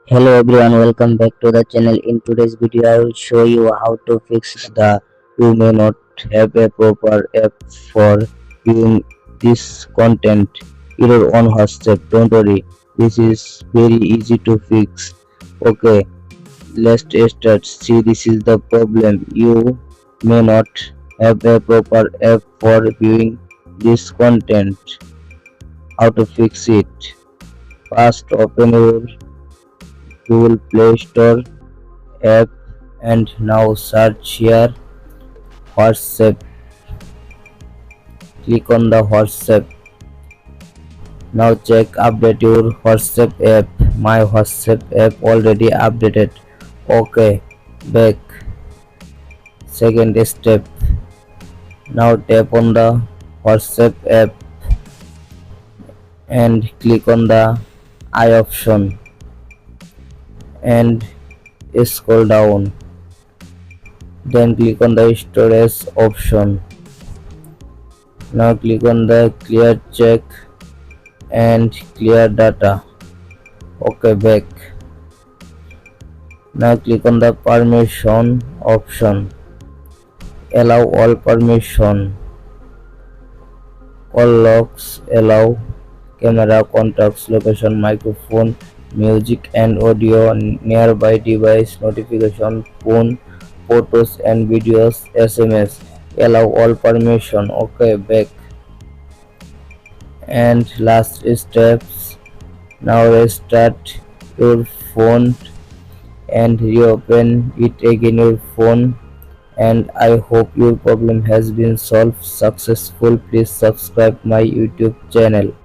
Hello everyone, welcome back to the channel. In today's video, I will show you how to fix the you may not have a proper app for viewing this content error on WhatsApp. Don't worry, this is very easy to fix. Okay, let's start. See, this is the problem. You may not have a proper app for viewing this content. How to fix it? First, open your Google Play Store app and now search here WhatsApp. Click on the WhatsApp. Now check update your WhatsApp app. My WhatsApp app already updated. Okay, back. Second step. Now tap on the WhatsApp app and click on the eye option and scroll down. Then click on the storage option. Now click on the clear check and clear data. Okay, back. Now click on the permission option. Allow all permission. All locks allow camera, contacts, location, microphone, music and audio, nearby device, notification, phone, photos and videos, SMS. Allow all permission. Okay, back. And last steps. Now restart your phone and reopen it again your phone, and I hope your problem has been solved successful. Please subscribe my YouTube channel.